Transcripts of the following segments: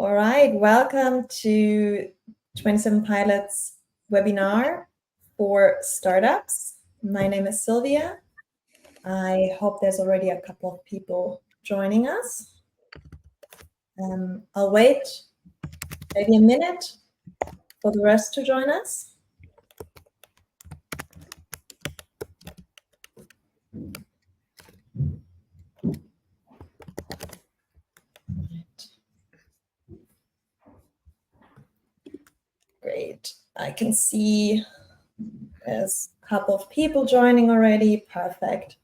All right, welcome to 27 Pilots webinar for startups. My name is Sylvia. I hope there's already a couple of people joining us. I'll wait maybe a minute for the rest to join us. Great, I can see there's a couple of people joining already, perfect.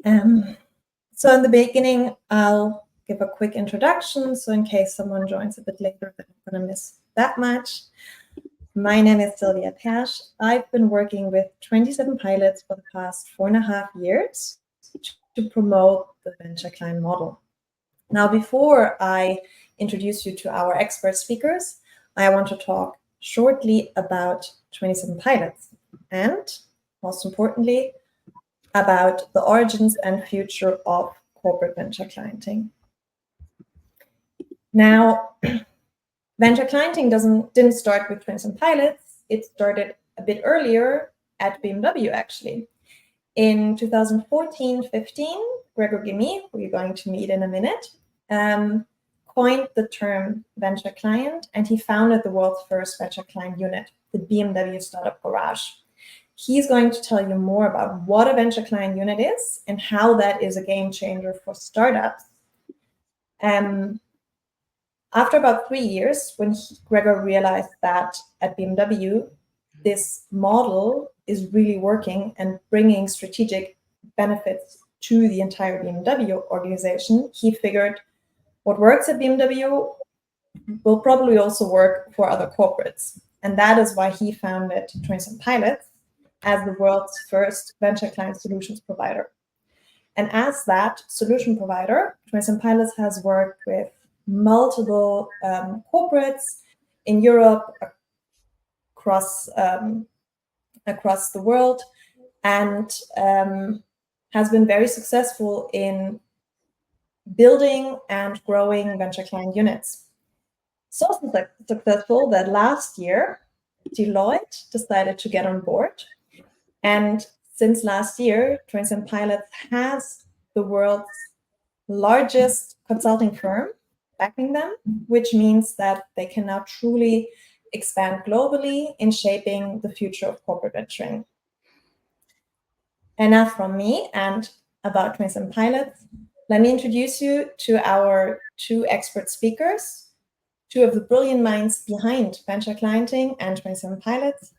So in the beginning, I'll give a quick introduction. So in case someone joins a bit later, they're not going to miss that much. My name is Sylvia Persch. I've been working with 27 Pilots for the past 4.5 years to promote the venture client model. Now, before I introduce you to our expert speakers, I want to talk shortly about 27 Pilots and, most importantly, about the origins and future of corporate venture clienting. Now, venture clienting didn't start with 27 Pilots. It started a bit earlier at BMW, actually. In 2014-15, Gregor Gimmy, who you're going to meet in a minute, coined the term venture client, and he founded the world's first venture client unit, the BMW Startup Garage. He's going to tell you more about what a venture client unit is and how that is a game changer for startups. After about 3 years, when Gregor realized that at BMW, this model is really working and bringing strategic benefits to the entire BMW organization, he figured what works at BMW will probably also work for other corporates. And that is why he founded 27 Pilots as the world's first venture client solutions provider. And as that solution provider, 27 Pilots has worked with multiple corporates in Europe, across the world, and has been very successful in building and growing venture client units. So successful that last year, Deloitte decided to get on board. And since last year, 27 Pilots has the world's largest consulting firm backing them, which means that they can now truly expand globally in shaping the future of corporate venturing. Enough from me and about 27 Pilots. Let me introduce you to our two expert speakers, two of the brilliant minds behind venture clienting and 27 Pilots,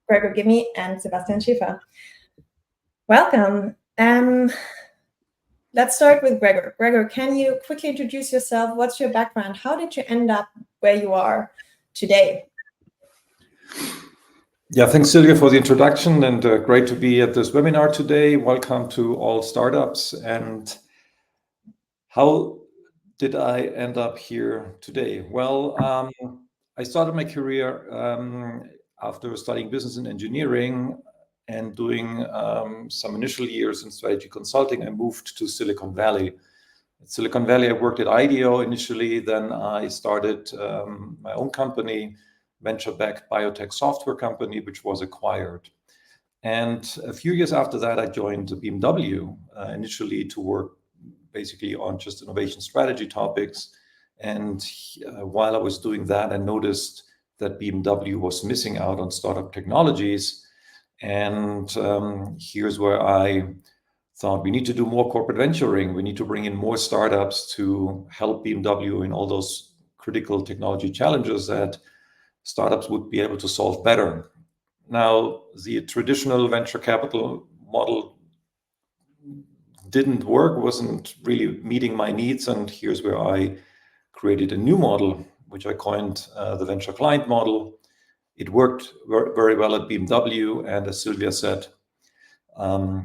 Gregor Gimmy and Sebastian Schäfer. Welcome. Let's start with Gregor. Gregor, can you quickly introduce yourself? What's your background? How did you end up where you are today? Yeah, thanks, Sylvia, for the introduction, and great to be at this webinar today. Welcome to all startups. And how did I end up here today? Well, I started my career after studying business and engineering and doing some initial years in strategy consulting. I moved to Silicon Valley. At Silicon Valley, I worked at IDEO initially. Then I started my own company, venture-backed biotech software company, which was acquired. And a few years after that, I joined the BMW, initially to work basically on just innovation strategy topics. And while I was doing that, I noticed that BMW was missing out on startup technologies. And here's where I thought we need to do more corporate venturing. We need to bring in more startups to help BMW in all those critical technology challenges that startups would be able to solve better. Now, the traditional venture capital model didn't work, wasn't really meeting my needs. And here's where I created a new model, which I coined the venture client model. It worked very well at BMW. And as Sylvia said, or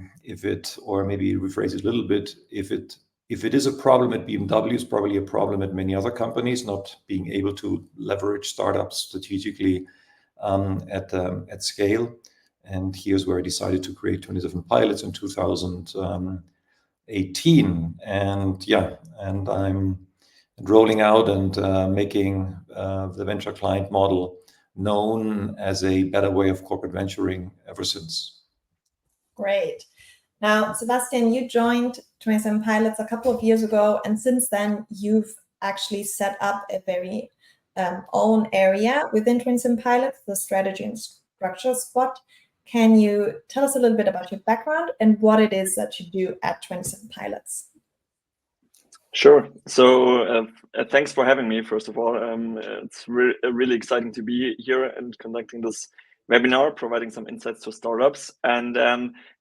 maybe rephrase it a little bit, if it is a problem at BMW, it's probably a problem at many other companies, not being able to leverage startups strategically at scale. And here's where I decided to create 27 Pilots in 2018. And I'm rolling out and making the venture client model known as a better way of corporate venturing ever since. Great. Now, Sebastian, you joined 27 Pilots a couple of years ago, and since then you've actually set up a very own area within 27 Pilots, the strategy and structure spot. Can you tell us a little bit about your background and what it is that you do at 27 Pilots? Sure. So thanks for having me, first of all. It's really exciting to be here and conducting this webinar, providing some insights to startups. And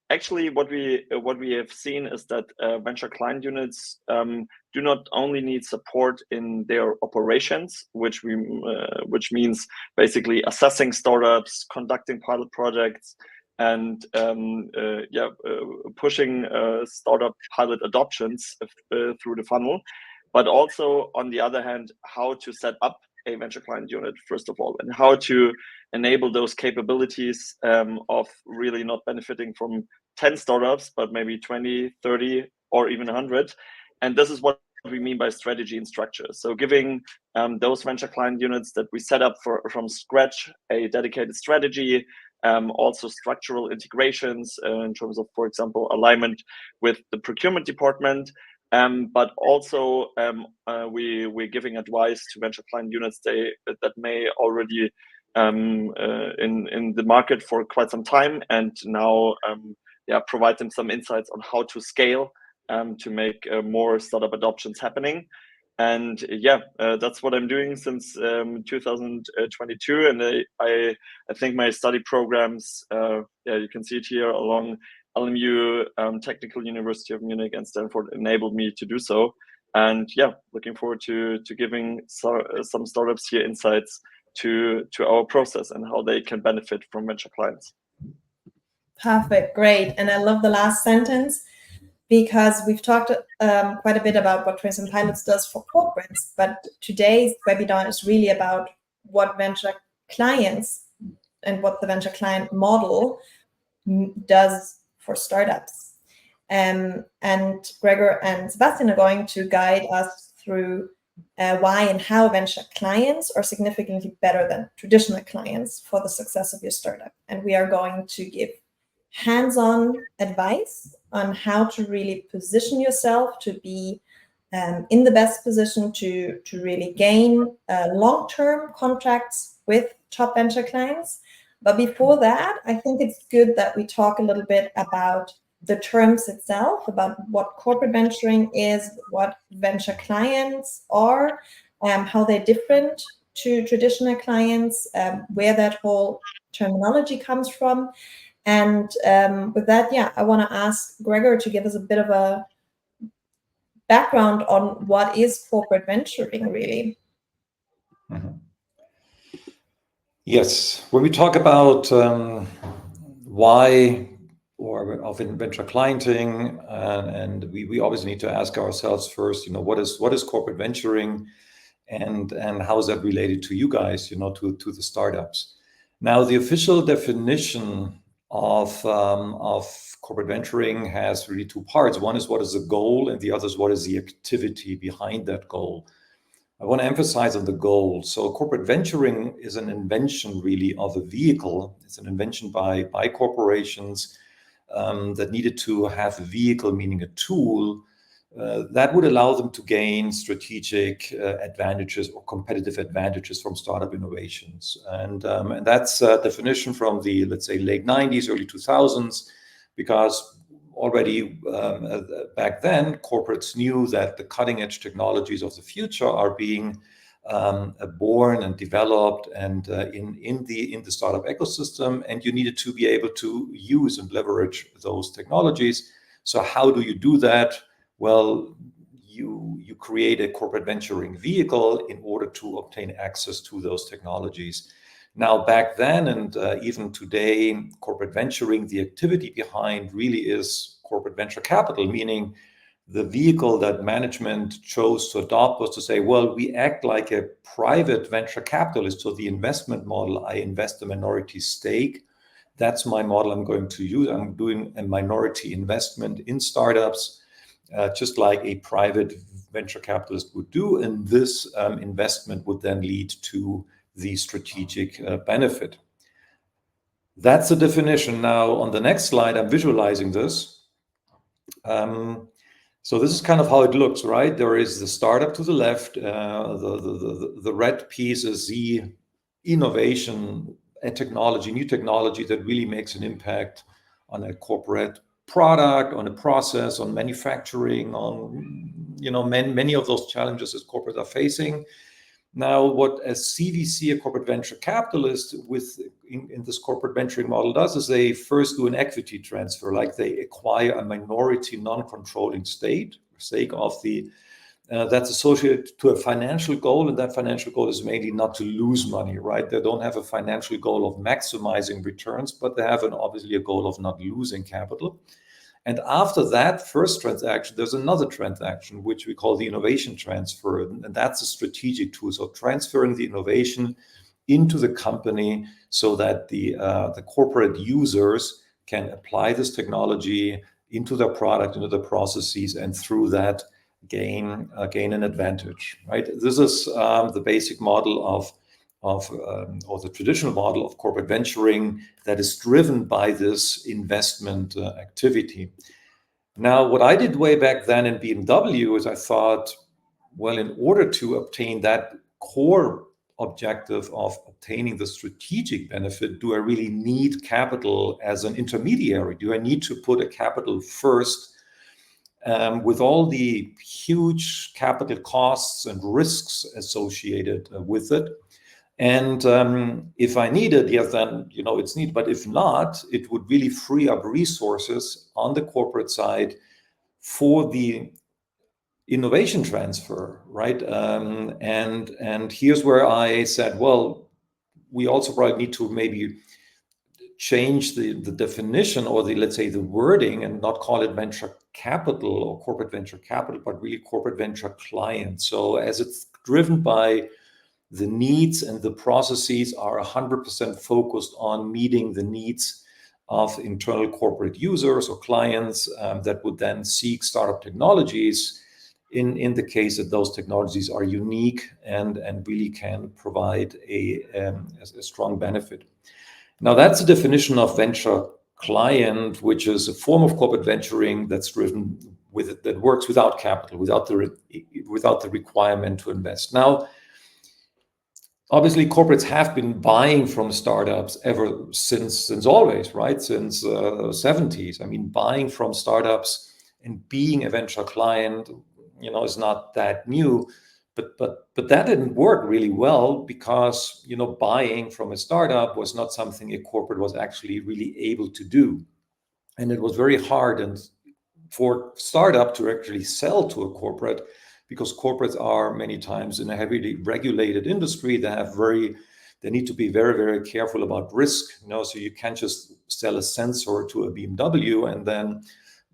actually, what we have seen is that venture client units do not only need support in their operations, which means basically assessing startups, conducting pilot projects, and pushing startup pilot adoptions through the funnel, but also, on the other hand, how to set up a venture client unit, first of all, and how to enable those capabilities of really not benefiting from 10 startups, but maybe 20, 30, or even 100. And this is what we mean by strategy and structure. So giving those venture client units that we set up from scratch a dedicated strategy, also structural integrations in terms of, for example, alignment with the procurement department, but also we're giving advice to venture client units that may already in the market for quite some time, and now provide them some insights on how to scale to make more startup adoptions happening. And that's what I'm doing since 2022. And I think my study programs, you can see it here along LMU, Technical University of Munich, and Stanford enabled me to do so. And looking forward to giving some startups here insights to our process and how they can benefit from venture clients. Perfect, great. And I love the last sentence, because we've talked quite a bit about what 27 Pilots does for corporates, but today's webinar is really about what venture clients and what the venture client model does for startups. And Gregor and Sebastian are going to guide us through why and how venture clients are significantly better than traditional clients for the success of your startup. And we are going to give hands-on advice on how to really position yourself to be in the best position to really gain long-term contracts with top venture clients. But before that, I think it's good that we talk a little bit about the terms itself, about what corporate venturing is, what venture clients are, how they're different to traditional clients, where that whole terminology comes from. And with that, I want to ask Gregor to give us a bit of a background on what is corporate venturing, really. Mm-hmm. Yes, when we talk about why or of venture clienting, and we always need to ask ourselves first, what is corporate venturing, and how is that related to you guys, to the startups. Now, the official definition of corporate venturing has really two parts. One is what is the goal, and the other is what is the activity behind that goal. I want to emphasize on the goal. So corporate venturing is an invention really of a vehicle. It's an invention by corporations that needed to have a vehicle, meaning a tool, that would allow them to gain strategic advantages or competitive advantages from startup innovations. And that's a definition from the, let's say, late 90s, early 2000s, because already back then, corporates knew that the cutting edge technologies of the future are being born and developed and in the startup ecosystem, and you needed to be able to use and leverage those technologies. So how do you do that? Well, you create a corporate venturing vehicle in order to obtain access to those technologies. Now, back then and even today, corporate venturing, the activity behind really is corporate venture capital, meaning the vehicle that management chose to adopt was to say, well, we act like a private venture capitalist. So the investment model, I invest a minority stake. That's my model I'm going to use. I'm doing a minority investment in startups, just like a private venture capitalist would do, and this investment would then lead to the strategic benefit. That's the definition. Now, on the next slide, I'm visualizing this. So this is kind of how it looks, right? There is the startup to the left. The red piece is the innovation and technology, new technology that really makes an impact on a corporate product, on a process, on manufacturing, on many of those challenges that corporates are facing. Now, what a CVC, a corporate venture capitalist, in this corporate venturing model does is they first do an equity transfer, like they acquire a minority non-controlling stake of the that's associated to a financial goal, and that financial goal is mainly not to lose money, right? They don't have a financial goal of maximizing returns, but they have obviously a goal of not losing capital. And after that first transaction, there's another transaction, which we call the innovation transfer. And that's a strategic tool. So transferring the innovation into the company so that the corporate users can apply this technology into their product, into the processes, and through that gain an advantage, right? This is the basic model or the traditional model of corporate venturing that is driven by this investment activity. Now, what I did way back then in BMW is I thought, well, in order to obtain that core objective of obtaining the strategic benefit, do I really need capital as an intermediary? Do I need to put a capital first with all the huge capital costs and risks associated with it? And if I need it, yes, then it's needed. But if not, it would really free up resources on the corporate side for the innovation transfer, right? And here's where I said, well, we also probably need to maybe change the definition or let's say the wording, and not call it venture capital or corporate venture capital, but really corporate venture client. So as it's driven by the needs and the processes are 100% focused on meeting the needs of internal corporate users or clients that would then seek startup technologies in the case that those technologies are unique and really can provide a strong benefit. Now, that's the definition of venture client, which is a form of corporate venturing that's driven that works without capital, without the requirement to invest. Now, obviously, corporates have been buying from startups ever since always, right? Since the 70s. I mean, buying from startups and being a venture client, is not that new. But that didn't work really well because, buying from a startup was not something a corporate was actually really able to do. And it was very hard for startup to actually sell to a corporate, because corporates are many times in a heavily regulated industry. They need to be very, very careful about risk. So you can't just sell a sensor to a BMW and then,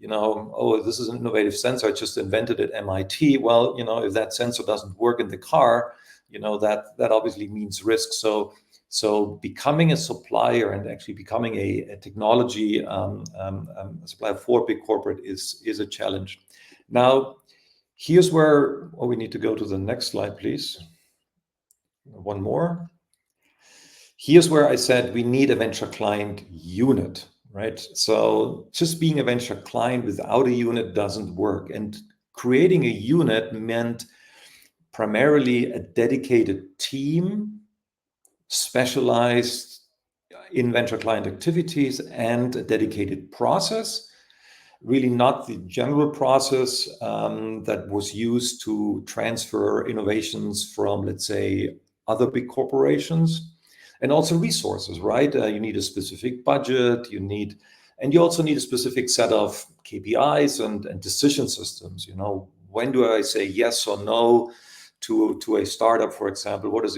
oh, this is an innovative sensor, I just invented it at MIT. Well, if that sensor doesn't work in the car, that obviously means risk. So becoming a supplier and actually becoming a technology supplier for a big corporate is a challenge. Now, here's where we need to go to the next slide, please. One more. Here's where I said we need a venture client unit, right? So just being a venture client without a unit doesn't work. And creating a unit meant primarily a dedicated team, specialized in venture client activities, and a dedicated process. Really not the general process that was used to transfer innovations from, let's say, other big corporations. And also resources, right? You need a specific budget, and you also need a specific set of KPIs and decision systems. When do I say yes or no to a startup, for example? What is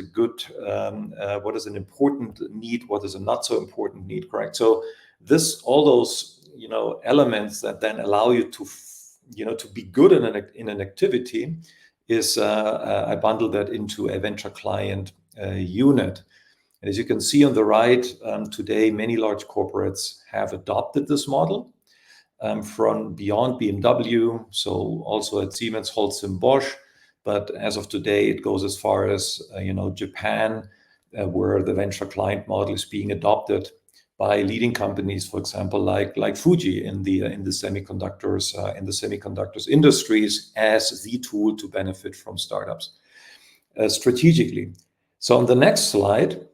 what is an important need? What is a not so important need, correct? So all those elements that then allow you to be good in an activity is I bundle that into a venture client unit. And as you can see on the right, today many large corporates have adopted this model. from beyond BMW, so also at Siemens, Holcim, Bosch. But as of today, it goes as far as Japan, where the venture client model is being adopted by leading companies, for example, like Fuji in the semiconductors industries, as the tool to benefit from startups strategically. So on the next slide,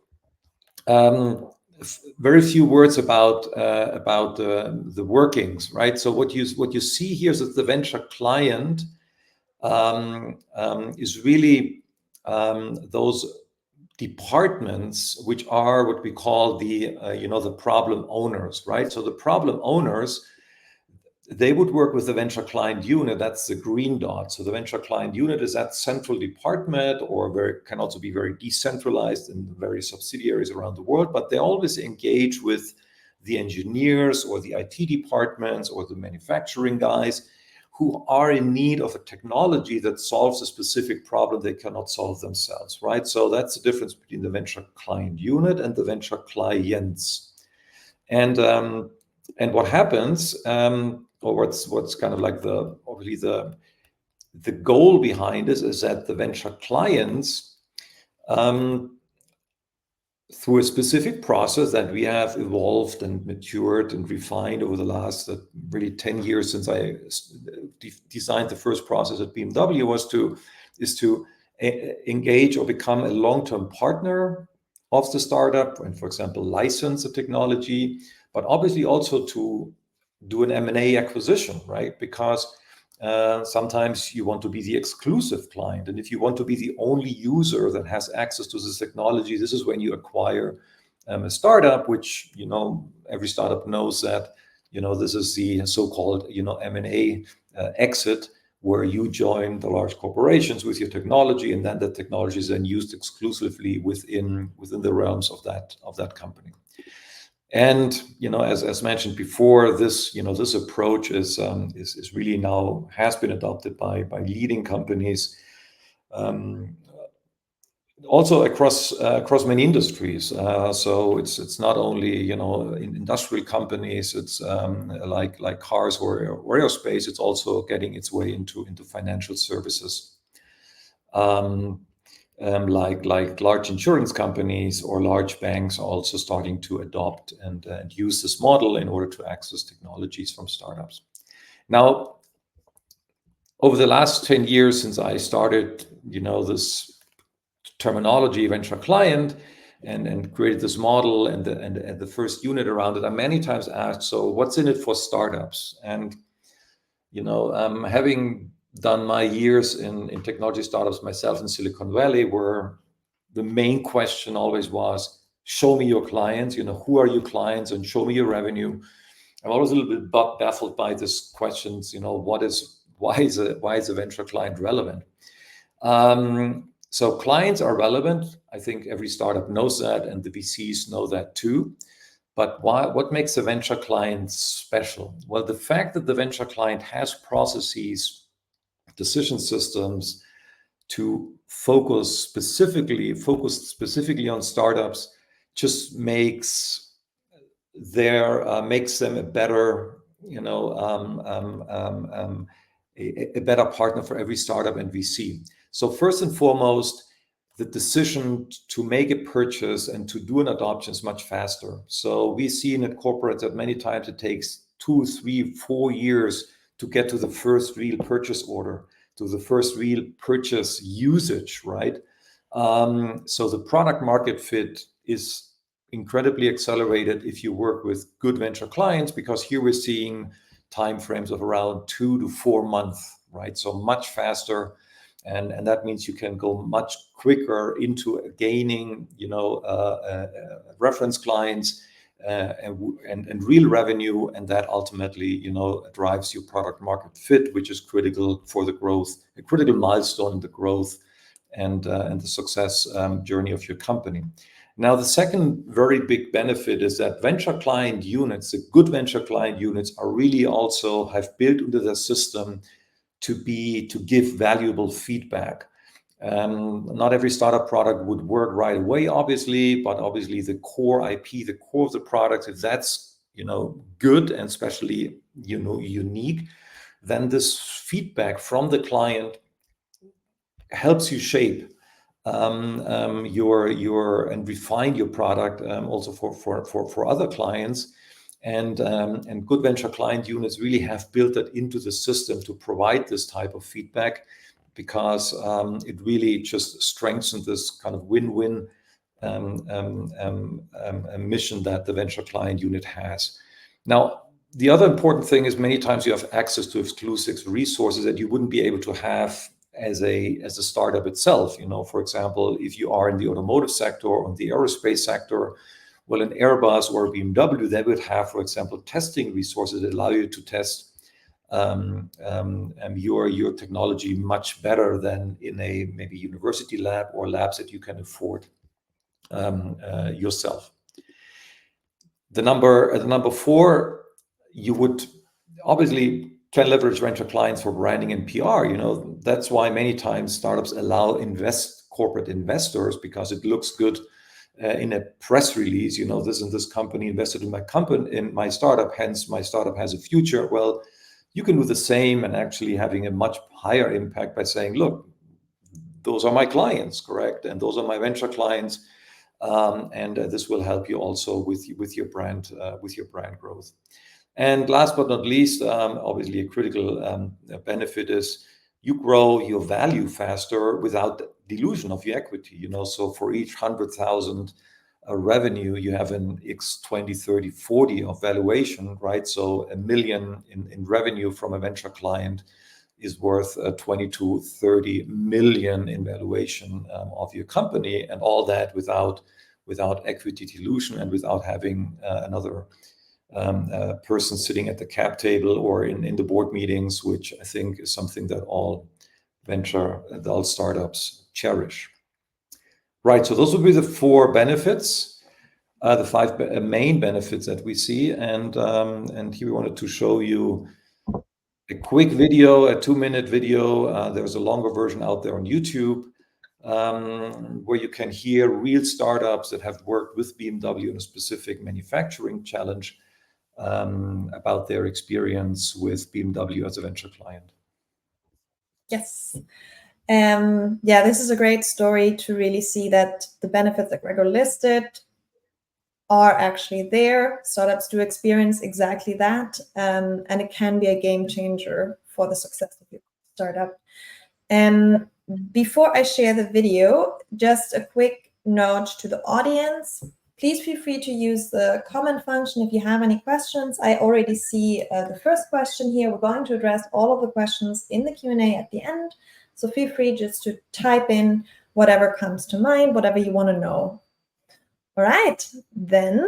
very few words about the workings, right? So what you see here is that the venture client is really those departments which are what we call the the problem owners, right? So the problem owners, they would work with the venture client unit. That's the green dot. So the venture client unit is that central department, or can also be very decentralized in various subsidiaries around the world. But they always engage with the engineers or the IT departments or the manufacturing guys who are in need of a technology that solves a specific problem they cannot solve themselves, right? So that's the difference between the venture client unit and the venture clients. And what happens, or what's kind of like the goal behind this, is that the venture clients, through a specific process that we have evolved and matured and refined over the last really 10 years since I designed the first process at BMW, is to engage or become a long-term partner of the startup and, for example, license the technology, but obviously also to do an M&A acquisition, right? Because sometimes you want to be the exclusive client. And if you want to be the only user that has access to this technology, this is when you acquire a startup, which, every startup knows that, this is the so-called, M&A exit, where you join the large corporations with your technology, and then the technology is then used exclusively within the realms of that company. And as mentioned before, this approach is really now has been adopted by leading companies, also across many industries. So it's not only in industrial companies. It's like cars or aerospace. It's also getting its way into financial services. Like large insurance companies or large banks are also starting to adopt and use this model in order to access technologies from startups. Now, over the last 10 years since I started, this terminology, venture client, and created this model and the first unit around it, I'm many times asked, so what's in it for startups? And, having done my years in technology startups myself in Silicon Valley, where the main question always was, show me your clients, who are your clients, and show me your revenue. I'm always a little bit baffled by this questions, why is a venture client relevant? So clients are relevant. I think every startup knows that, and the VCs know that too. But what makes a venture client special? Well, the fact that the venture client has processes, decision systems to focus specifically on startups just makes them a better a better partner for every startup and VC. So first and foremost, the decision to make a purchase and to do an adoption is much faster. So we see in corporates that many times it takes 2, 3, 4 years to get to the first real purchase order, to the first real purchase usage, right? So the product market fit is incredibly accelerated if you work with good venture clients, because here we're seeing timeframes of around 2 to 4 months, right? So much faster. And that means you can go much quicker into gaining, reference clients and real revenue, and that ultimately, drives your product market fit, which is critical for the growth, a critical milestone in the growth and the success journey of your company. Now, the second very big benefit is that venture client units, the good venture client units, are really also have built into the system to give valuable feedback. Not every startup product would work right away, obviously, but obviously the core IP, the core of the product, if that's good and especially unique, then this feedback from the client helps you shape your and refine your product also for other clients. And good venture client units really have built that into the system to provide this type of feedback, because it really just strengthens this kind of win-win mission that the venture client unit has. Now, the other important thing is many times you have access to exclusive resources that you wouldn't be able to have as a startup itself. For example, if you are in the automotive sector or in the aerospace sector, well, an Airbus or a BMW, they would have, for example, testing resources that allow you to test your technology much better than in a maybe university lab or labs that you can afford yourself. The number 4, you would obviously can leverage venture clients for branding and PR. That's why many times startups allow corporate investors, because it looks good in a press release. This and this company invested in my startup, hence my startup has a future. Well, you can do the same and actually having a much higher impact by saying, look, those are my clients, correct? And those are my venture clients. And this will help you also with your brand growth. And last but not least, obviously a critical benefit is you grow your value faster without dilution of your equity. So for each 100,000 revenue, you have an X 20, 30, 40 of valuation, right? So $1 million in revenue from a venture client is worth 20 to 30 million in valuation of your company, and all that without equity dilution and without having another person sitting at the cap table or in the board meetings, which I think is something that all startups cherish. Right, so those would be the 4 benefits, the 5 main benefits that we see, and here we wanted to show you a quick video, a 2-minute video. There's a longer version out there on YouTube, where you can hear real startups that have worked with BMW in a specific manufacturing challenge about their experience with BMW as a venture client. Yes. This is a great story to really see that the benefits that Gregor listed are actually there. Startups do experience exactly that, and it can be a game changer for the success of your startup. Before I share the video, just a quick note to the audience. Please feel free to use the comment function if you have any questions. I already see the first question here. We're going to address all of the questions in the Q&A at the end. So feel free just to type in whatever comes to mind, whatever you want to know. All right, then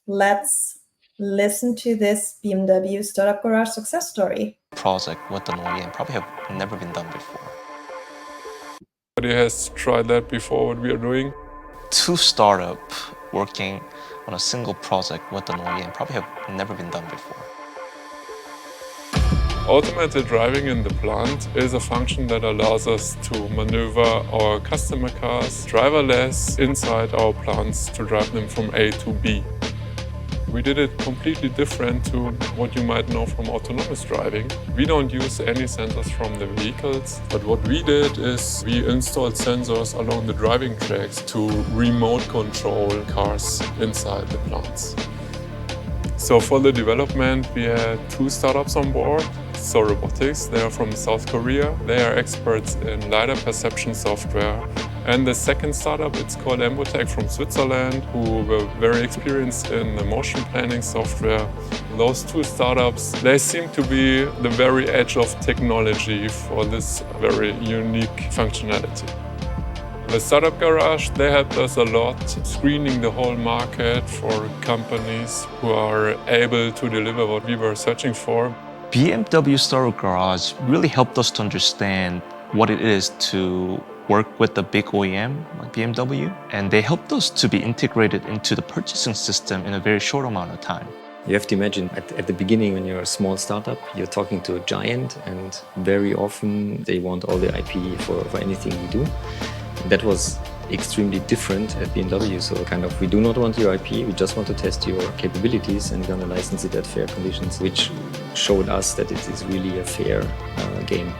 let's listen to this BMW Startup Garage success story. Project with an OEM probably have never been done before. Nobody has tried that before, what we are doing. 2 startups working on a single project with an OEM probably have never been done before. Automated driving in the plant is a function that allows us to maneuver our customer cars driverless inside our plants to drive them from A to B. We did it completely different to what you might know from autonomous driving. We don't use any sensors from the vehicles, but what we did is we installed sensors along the driving tracks to remote control cars inside the plants. So for the development, we had 2 startups on board. So Robotics, they are from South Korea. They are experts in LiDAR perception software. And the second startup, it's called Embotech from Switzerland, who were very experienced in the motion planning software. Those 2 startups, they seem to be the very edge of technology for this very unique functionality. The Startup Garage, they helped us a lot, screening the whole market for companies who are able to deliver what we were searching for. BMW Startup Garage really helped us to understand what it is to work with a big OEM like BMW, and they helped us to be integrated into the purchasing system in a very short amount of time. You have to imagine at the beginning, when you're a small startup, you're talking to a giant, and very often they want all the IP for anything you do. That was extremely different at BMW. So kind of, we do not want your IP, we just want to test your capabilities, and we're going to license it at fair conditions, which showed us that it is really a fair game.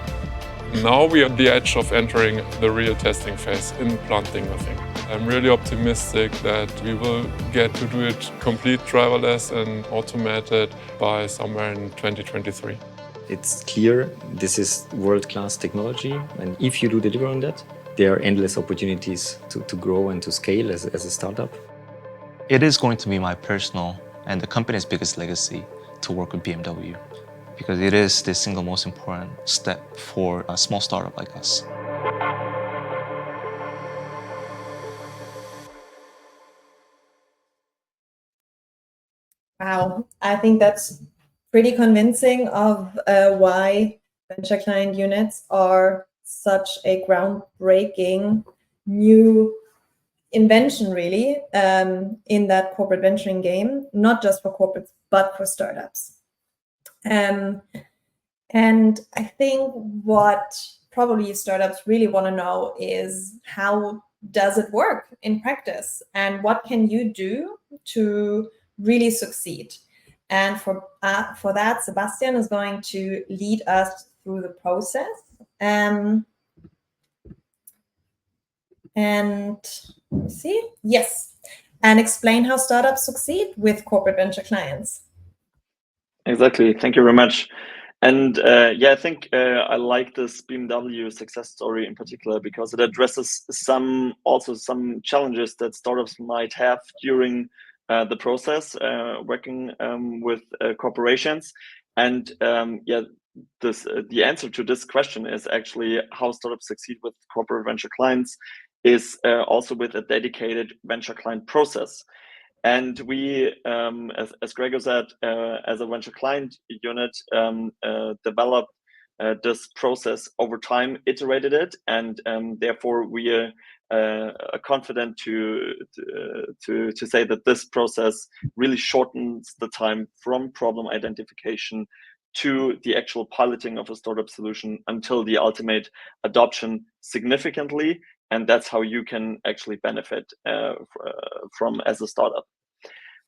Now we are at the edge of entering the real testing phase in planting, I think. I'm really optimistic that we will get to do it complete driverless and automated by somewhere in 2023. It's clear this is world-class technology, and if you do deliver on that, there are endless opportunities to grow and to scale as a startup. It is going to be my personal and the company's biggest legacy to work with BMW, because it is the single most important step for a small startup like us. Wow, I think that's pretty convincing of why venture client units are such a groundbreaking new invention, really, in that corporate venturing game, not just for corporates, but for startups. And I think what probably startups really want to know is, how does it work in practice, and what can you do to really succeed? And for that, Sebastian is going to lead us through the process. And let me see. Yes. And explain how startups succeed with corporate venture clients. Exactly. Thank you very much. And yeah, I think I like this BMW success story in particular because it addresses some challenges that startups might have during the process working with corporations. And yeah, the answer to this question is actually how startups succeed with corporate venture clients is also with a dedicated venture client process. And we, as Gregor said, as a venture client unit, developed this process over time, iterated it, and therefore we are confident to say that this process really shortens the time from problem identification to the actual piloting of a startup solution until the ultimate adoption significantly. And that's how you can actually benefit from as a startup.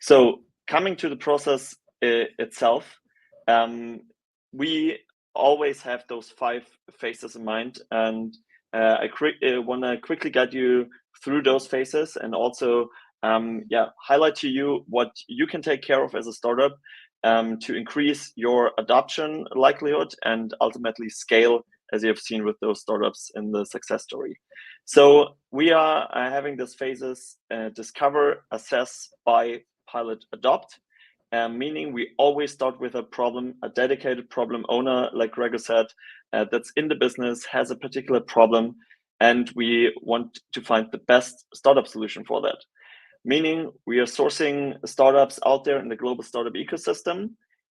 So coming to the process itself, we always have those 5 phases in mind. And I want to quickly guide you through those phases and also highlight to you what you can take care of as a startup to increase your adoption likelihood and ultimately scale, as you have seen with those startups in the success story. So we are having these phases: discover, assess, buy, pilot, adopt, meaning we always start with a problem, a dedicated problem owner, like Gregor said, that's in the business, has a particular problem, and we want to find the best startup solution for that. Meaning we are sourcing startups out there in the global startup ecosystem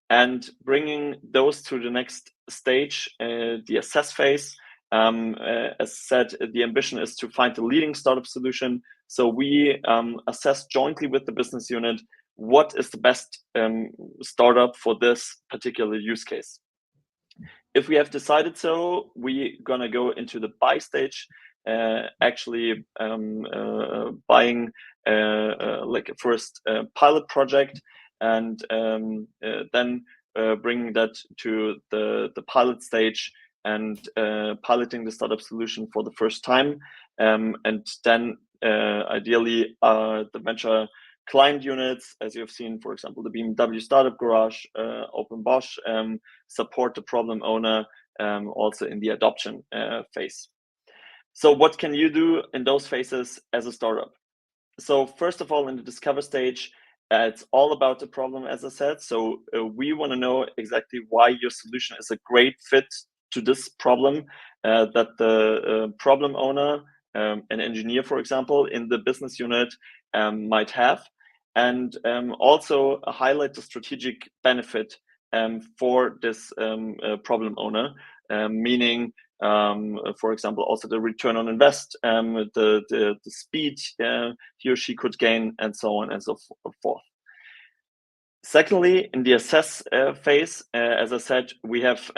and bringing those to the next stage, the assess phase. As said, the ambition is to find the leading startup solution. So we assess jointly with the business unit what is the best startup for this particular use case. If we have decided so, we're gonna go into the buy stage, actually buying like a first pilot project, and then bringing that to the pilot stage and piloting the startup solution for the first time, and then ideally the venture client units, as you have seen, for example, the BMW Startup Garage, Open Bosch, support the problem owner also in the adoption phase. So what can you do in those phases as a startup? So first of all, in the discover stage, it's all about the problem, as I said. So we want to know exactly why your solution is a great fit to this problem that the problem owner, an engineer, for example, in the business unit might have, and also highlight the strategic benefit for this problem owner, meaning, for example, also the return on invest, the speed he or she could gain, and so on and so forth. Secondly, in the assess phase, as I said, we have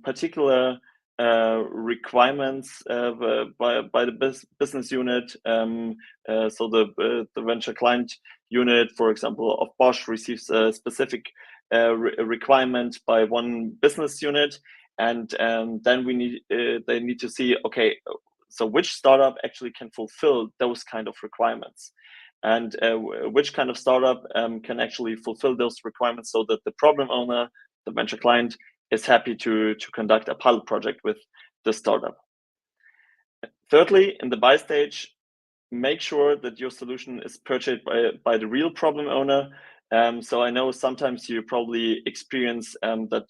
particular requirements by the business unit. So the venture client unit, for example, of Bosch receives a specific requirement by one business unit, and then they need to see, okay, so which startup actually can fulfill those kind of requirements, and which kind of startup can actually fulfill those requirements, so that the problem owner, the venture client, is happy to conduct a pilot project with the startup. Thirdly, in the buy stage, make sure that your solution is purchased by the real problem owner. So I know sometimes you probably experience that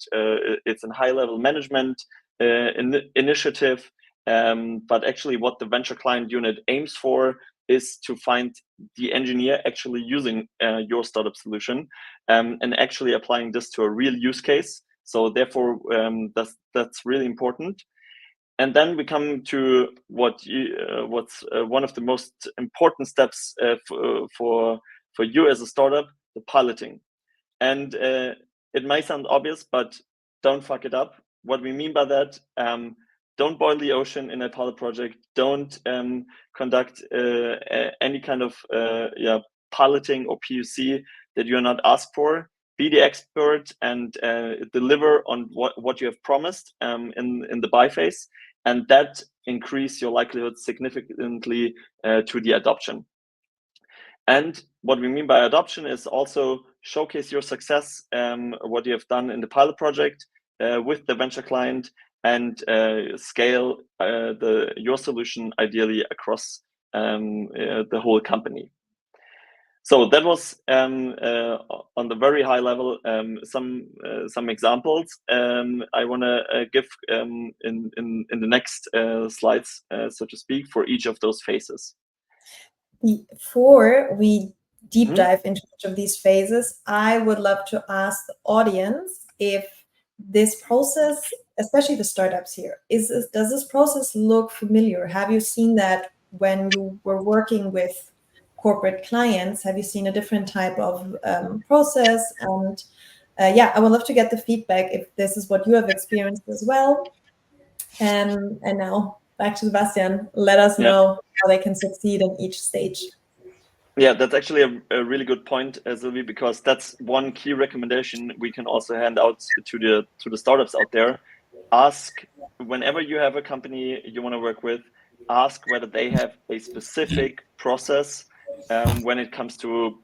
it's a high-level management initiative, but actually what the venture client unit aims for is to find the engineer actually using your startup solution and actually applying this to a real use case. So therefore, that's really important. And then we come to what's one of the most important steps for you as a startup, the piloting. And it may sound obvious, but don't fuck it up. What we mean by that, don't boil the ocean in a pilot project. Don't conduct any kind of piloting or POC that you're not asked for. Be the expert and deliver on what you have promised in the buy phase, and that increase your likelihood significantly to the adoption. And what we mean by adoption is also showcase your success, what you have done in the pilot project with the venture client, and scale your solution ideally across the whole company. So that was on the very high level some examples. I want to give in the next slides, so to speak, for each of those phases. Before we deep dive into each of these phases, I would love to ask the audience if this process, especially the startups here, does this process look familiar? Have you seen that when you were working with corporate clients? Have you seen a different type of process? And I would love to get the feedback if this is what you have experienced as well. And now back to Sebastian. Let us know how they can succeed in each stage. Yeah, that's actually a really good point, Sylvie, because that's one key recommendation we can also hand out to the startups out there. Ask, whenever you have a company you want to work with, ask whether they have a specific process when it comes to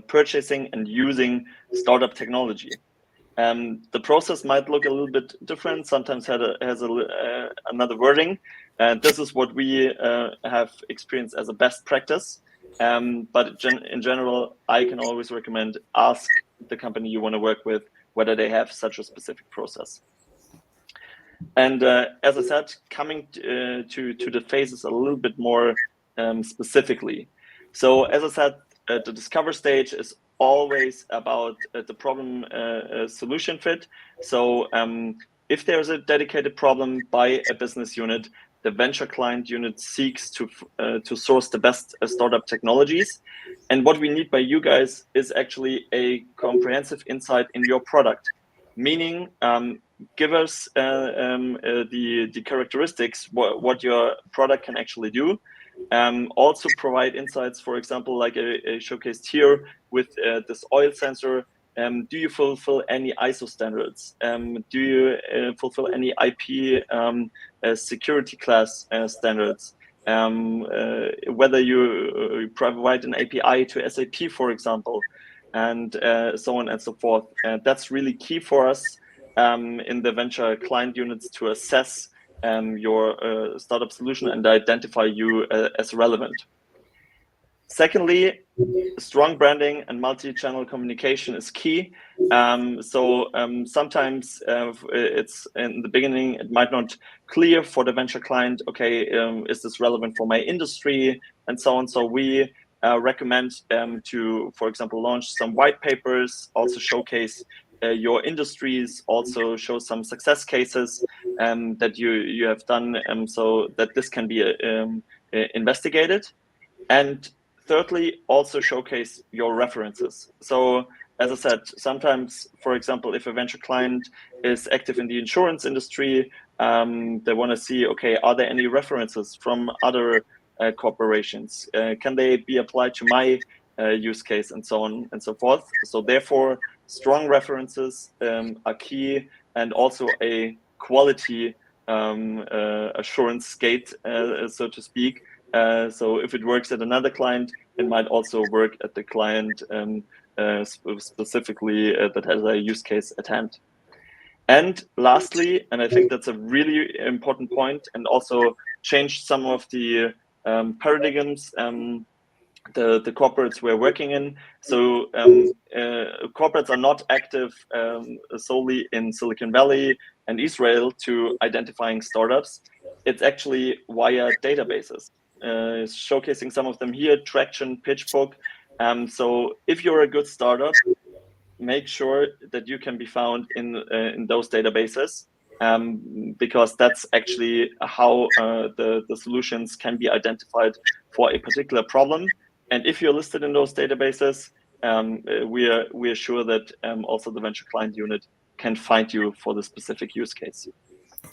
purchasing and using startup technology. The process might look a little bit different, sometimes has another wording. This is what we have experienced as a best practice. But in general, I can always recommend ask the company you want to work with whether they have such a specific process. And as I said, coming to the phases a little bit more specifically. So as I said, the discover stage is always about the problem solution fit. So if there's a dedicated problem by a business unit, the venture client unit seeks to source the best startup technologies. And what we need by you guys is actually a comprehensive insight in your product, meaning give us the characteristics, what your product can actually do. Also provide insights, for example, like I showcased here with this oil sensor. Do you fulfill any ISO standards? Do you fulfill any IP security class standards? Whether you provide an API to SAP, for example, and so on and so forth. That's really key for us in the venture client units to assess your startup solution and identify you as relevant. Secondly, strong branding and multi-channel communication is key. Sometimes it's in the beginning, it might not clear for the venture client, okay, is this relevant for my industry and so on. So we recommend to, for example, launch some white papers, also showcase your industries, also show some success cases that you have done so that this can be investigated. And thirdly, also showcase your references. So as I said, sometimes, for example, if a venture client is active in the insurance industry, They want to see, okay, are there any references from other corporations? Can they be applied to my use case, and so on and so forth? So therefore, strong references are key, and also a quality assurance gate, so to speak. So if it works at another client, it might also work at the client specifically that has a use case at hand. And lastly, and I think that's a really important point, and also changed some of the paradigms the corporates we're working in. So corporates are not active solely in Silicon Valley and Israel to identifying startups. It's actually via databases. Showcasing some of them here: Traction, PitchBook. So if you're a good startup, make sure that you can be found in those databases, because that's actually how the solutions can be identified for a particular problem. And if you're listed in those databases, we are sure that also the venture client unit can find you for the specific use case.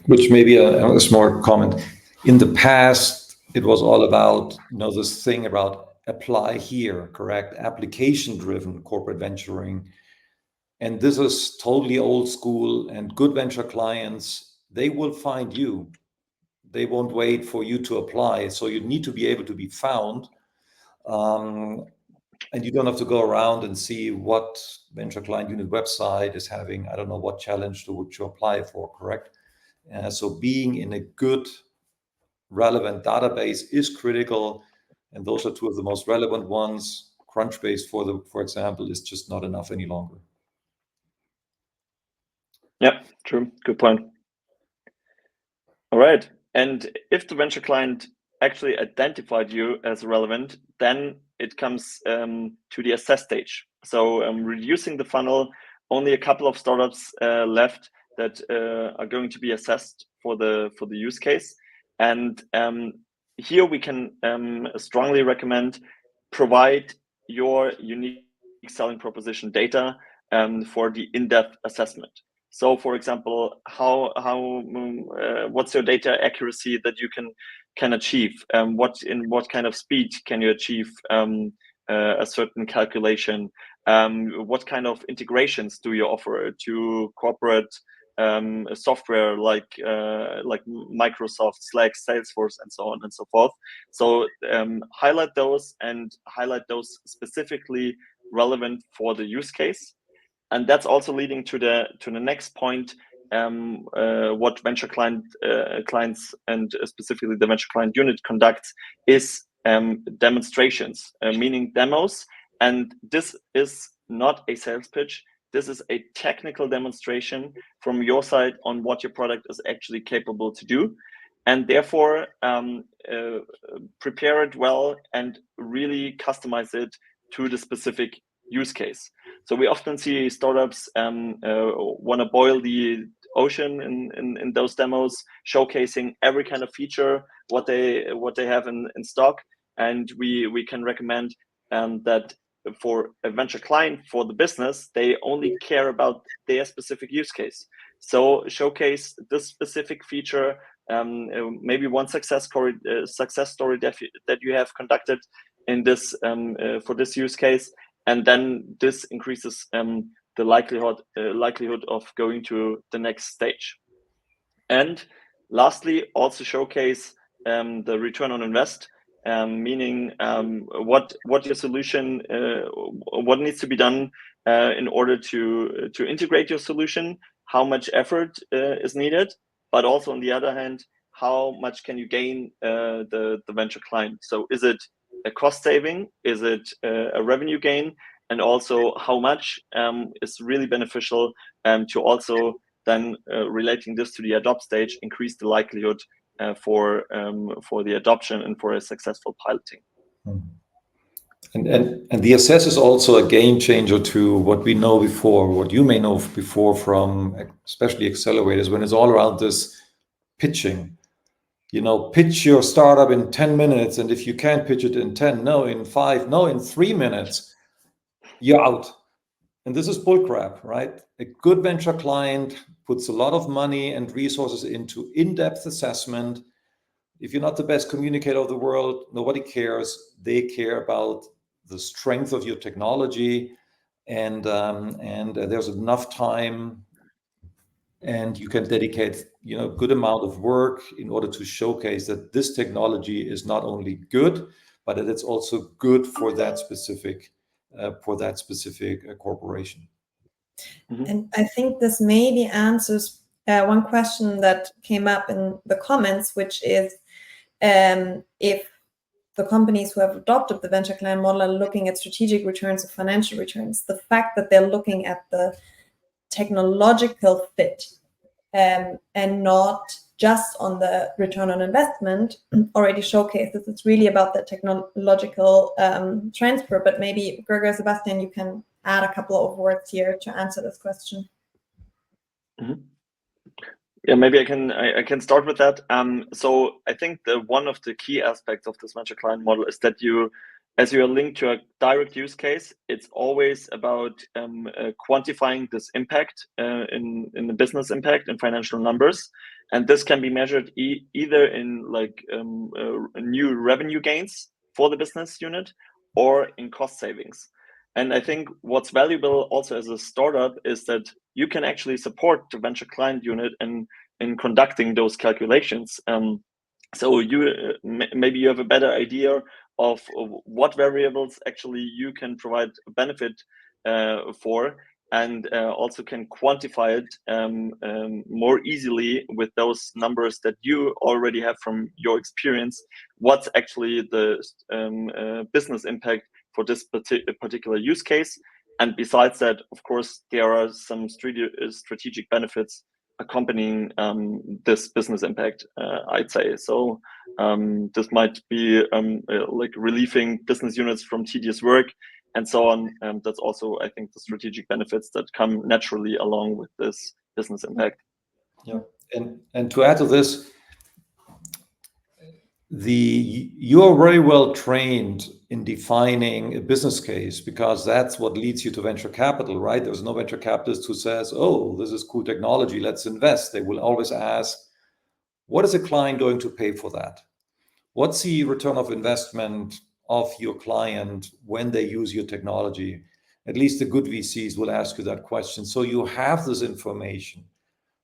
Which may be a smart comment. In the past, it was all about, this thing about apply here, correct? Application-driven corporate venturing. And this is totally old school, and good venture clients, they will find you. They won't wait for you to apply. So you need to be able to be found. And you don't have to go around and see what venture client unit website is having, I don't know what challenge to apply for, correct? So being in a good, relevant database is critical. And those are two of the most relevant ones. Crunchbase, for example, is just not enough any longer. Yeah, true. Good point. All right. And if the venture client actually identified you as relevant, then it comes to the assess stage. So reducing the funnel, only a couple of startups left that are going to be assessed for the use case. And here we can strongly recommend provide your unique selling proposition data for the in-depth assessment. So, for example, what's your data accuracy that you can achieve? In what kind of speed can you achieve a certain calculation? What kind of integrations do you offer to corporate software like Microsoft, Slack, Salesforce, and so on and so forth? So highlight those, and highlight those specifically relevant for the use case. And that's also leading to the next point, what venture clients and specifically the venture client unit conducts is demonstrations, meaning demos. And this is not a sales pitch. This is a technical demonstration from your side on what your product is actually capable to do. And therefore, prepare it well and really customize it to the specific use case. So we often see startups want to boil the ocean in those demos, showcasing every kind of feature, what they have in stock. And we can recommend that for a venture client, for the business, they only care about their specific use case. So showcase this specific feature, maybe one success story that you have conducted in this for this use case. And then this increases the likelihood of going to the next stage. And lastly, also showcase the return on invest, meaning what your solution, what needs to be done in order to integrate your solution, how much effort is needed, but also on the other hand, how much can you gain the venture client? So is it a cost saving? Is it a revenue gain? And also how much is really beneficial to also then relating this to the adopt stage, increase the likelihood for the adoption and for a successful piloting. And the assess is also a game changer to what we know before, what you may know before from especially accelerators, when it's all around this pitching. Pitch your startup in 10 minutes, and if you can't pitch it in 10, no, in 5, no, in 3 minutes, you're out. And this is bullcrap, right? A good venture client puts a lot of money and resources into in-depth assessment. If you're not the best communicator of the world, nobody cares. They care about the strength of your technology, and there's enough time, and you can dedicate good amount of work in order to showcase that this technology is not only good, but that it's also good for that specific corporation. Mhm. And I think this maybe answers one question that came up in the comments, which is if the companies who have adopted the venture client model are looking at strategic returns or financial returns, the fact that they're looking at the technological fit and not just on the return on investment already showcases it's really about the technological transfer. But maybe Gregor, Sebastian, you can add a couple of words here to answer this question. Mm-hmm. Yeah, maybe I can start with that. So I think one of the key aspects of this venture client model is that as you are linked to a direct use case, it's always about quantifying this impact in the business impact and financial numbers, and this can be measured either in new revenue gains for the business unit or in cost savings. And I think what's valuable also as a startup is that you can actually support the venture client unit in conducting those calculations. So maybe you have a better idea of what variables actually you can provide benefit for, and also can quantify it more easily with those numbers that you already have from your experience. What's actually the business impact for this particular use case? And besides that, of course, there are some strategic benefits accompanying this business impact, I'd say. So this might be like relieving business units from tedious work and so on. That's also, I think, the strategic benefits that come naturally along with this business impact. Yeah, and to add to this, you are very well trained in defining a business case, because that's what leads you to venture capital, right? There's no venture capitalist who says, oh, this is cool technology, let's invest. They will always ask, what is a client going to pay for that? What's the return of investment of your client when they use your technology? At least the good VCs will ask you that question. So you have this information.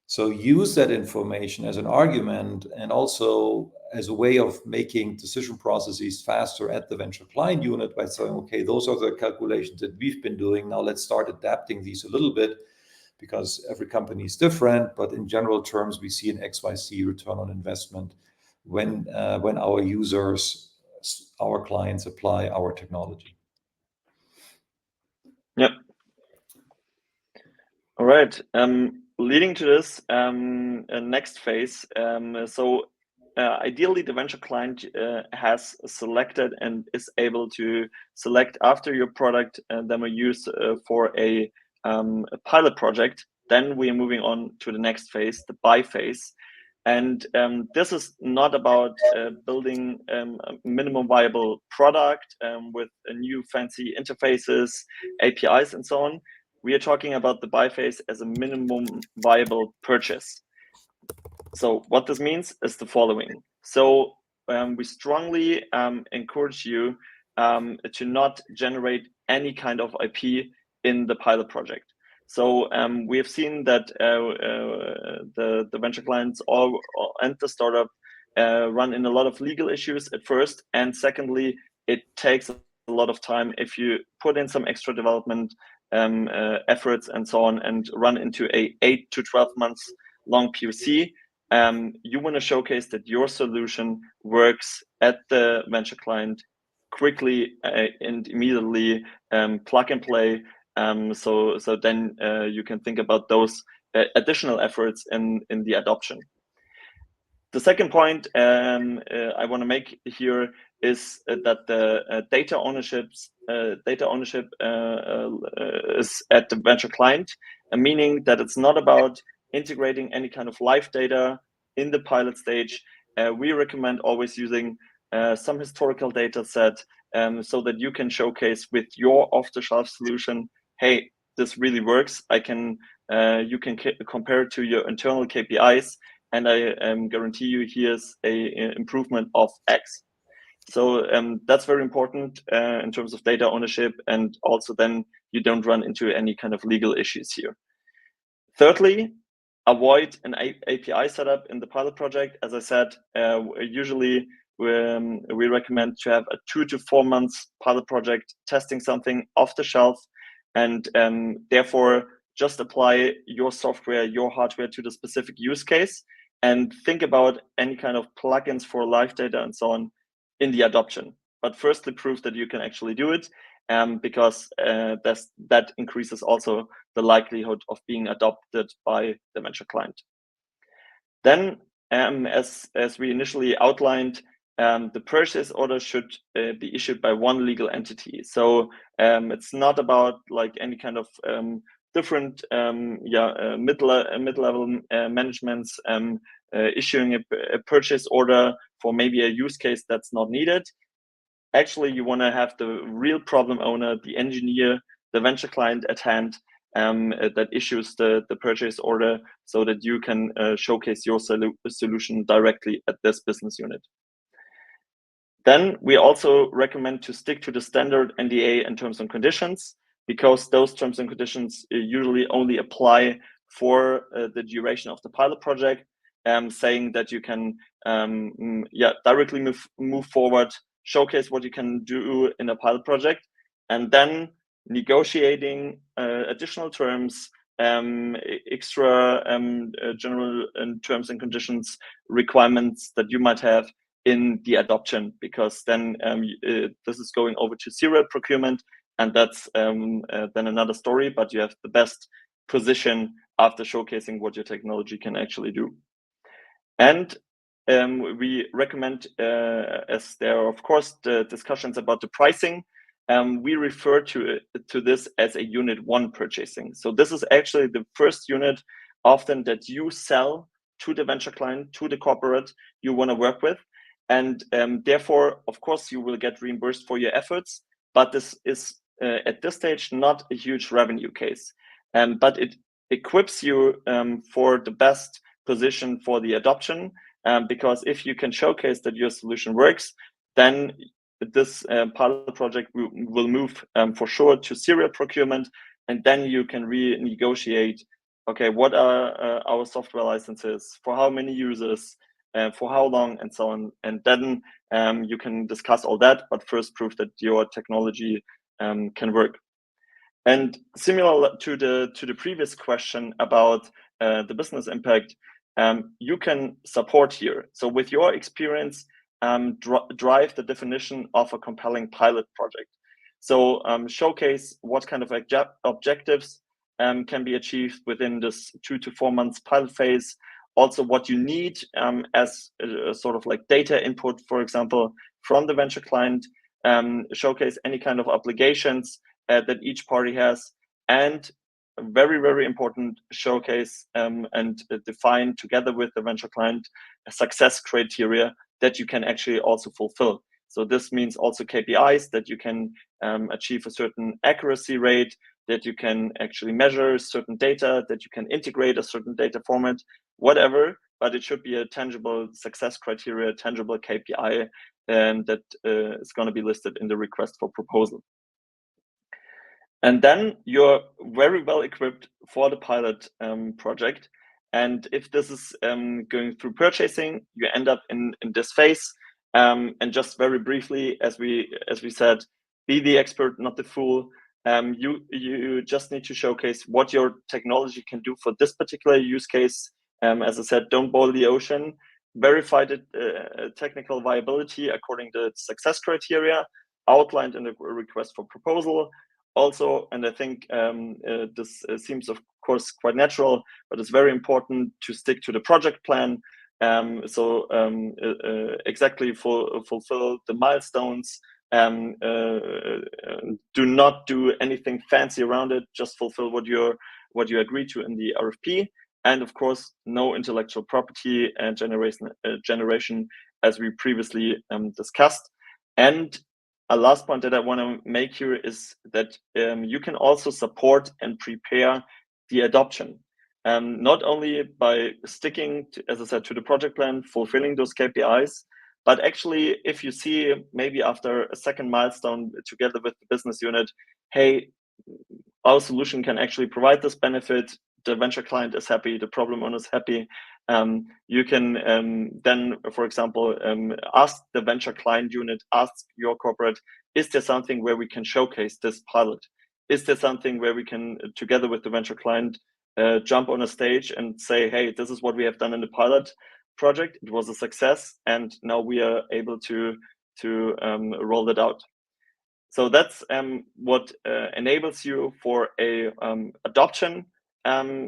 So use that information as an argument and also as a way of making decision processes faster at the venture client unit by saying, okay, those are the calculations that we've been doing. Now let's start adapting these a little bit, because every company is different. But in general terms, we see an XYZ return on investment when our users, our clients, apply our technology. Yep. All right. Leading to this next phase. Ideally, the venture client has selected and is able to select after your product demo use for a pilot project. Then we are moving on to the next phase, the buy phase. And this is not about building a minimum viable product with new fancy interfaces, APIs, and so on. We are talking about the buy phase as a minimum viable purchase. So what this means is the following. So we strongly encourage you to not generate any kind of IP in the pilot project. So we have seen that the venture clients and the startup run in a lot of legal issues at first, and secondly, it takes a lot of time if you put in some extra development efforts and so on, and run into a 8 to 12 months long POC. You want to showcase that your solution works at the venture client quickly and immediately, plug and play. So then you can think about those additional efforts in the adoption. The second point I want to make here is that the data ownership is at the venture client, meaning that it's not about integrating any kind of live data in the pilot stage. We recommend always using some historical data set so that you can showcase with your off-the-shelf solution, hey, this really works, I can you can compare it to your internal KPIs, and I guarantee you here's a improvement of X. So that's very important in terms of data ownership, and also then you don't run into any kind of legal issues here. Thirdly, avoid an API setup in the pilot project. As I said, usually we recommend to have a 2 to 4 months pilot project testing something off the shelf, and therefore just apply your software, your hardware to the specific use case, and think about any kind of plugins for live data and so on in the adoption. But firstly, prove that you can actually do it, because that increases also the likelihood of being adopted by the venture client. Then, as we initially outlined, the purchase order should be issued by one legal entity. So it's not about like any kind of different mid-level managements issuing a purchase order for maybe a use case that's not needed. Actually, you want to have the real problem owner, the engineer, the venture client at hand that issues the purchase order, so that you can showcase your solution directly at this business unit. Then we also recommend to stick to the standard NDA and terms and conditions, because those terms and conditions usually only apply for the duration of the pilot project, saying that you can directly move forward, showcase what you can do in a pilot project, and then negotiating additional terms, extra general terms and conditions requirements that you might have in the adoption, because then this is going over to serial procurement, and that's then another story, but you have the best position after showcasing what your technology can actually do. And we recommend, as there are of course the discussions about the pricing, we refer to this as a unit 1 purchasing. So this is actually the first unit often that you sell to the venture client, to the corporate you want to work with. And therefore, of course, you will get reimbursed for your efforts, but this is at this stage not a huge revenue case. But it equips you for the best position for the adoption, because if you can showcase that your solution works, then this pilot project will move for sure to serial procurement, and then you can renegotiate, okay, what are our software licenses, for how many users, for how long, and so on. And then you can discuss all that, but first prove that your technology can work. And similar to the previous question about the business impact, you can support here. So with your experience, drive the definition of a compelling pilot project. So showcase what kind of objectives can be achieved within this 2 to 4 months pilot phase. Also what you need as a sort of like data input, for example, from the venture client. Showcase any kind of obligations that each party has, and very, very important, showcase and define together with the venture client a success criteria that you can actually also fulfill. So this means also KPIs, that you can achieve a certain accuracy rate, that you can actually measure certain data, that you can integrate a certain data format, whatever, but it should be a tangible success criteria, tangible KPI, and that is going to be listed in the request for proposal. And then you're very well equipped for the pilot project. And if this is going through purchasing, you end up in this phase. And just very briefly, as we said, be the expert, not the fool. You just need to showcase what your technology can do for this particular use case. As I said, don't boil the ocean. Verify the technical viability according to success criteria outlined in the request for proposal. Also, and I think this seems of course quite natural, but it's very important to stick to the project plan. So exactly fulfill the milestones. Do not do anything fancy around it. Just fulfill what you agree to in the RFP. And of course, no intellectual property generation, as we previously discussed. And a last point that I want to make here is that you can also support and prepare the adoption. Not only by sticking, as I said, to the project plan, fulfilling those KPIs, but actually, if you see maybe after a second milestone together with the business unit, hey, our solution can actually provide this benefit, the venture client is happy, the problem owner is happy, you can then, for example, ask the venture client unit, ask your corporate, is there something where we can showcase this pilot? Is there something where we can, together with the venture client, jump on a stage and say, hey, this is what we have done in the pilot project. It was a success, and now we are able to roll it out. So that's what enables you for a adoption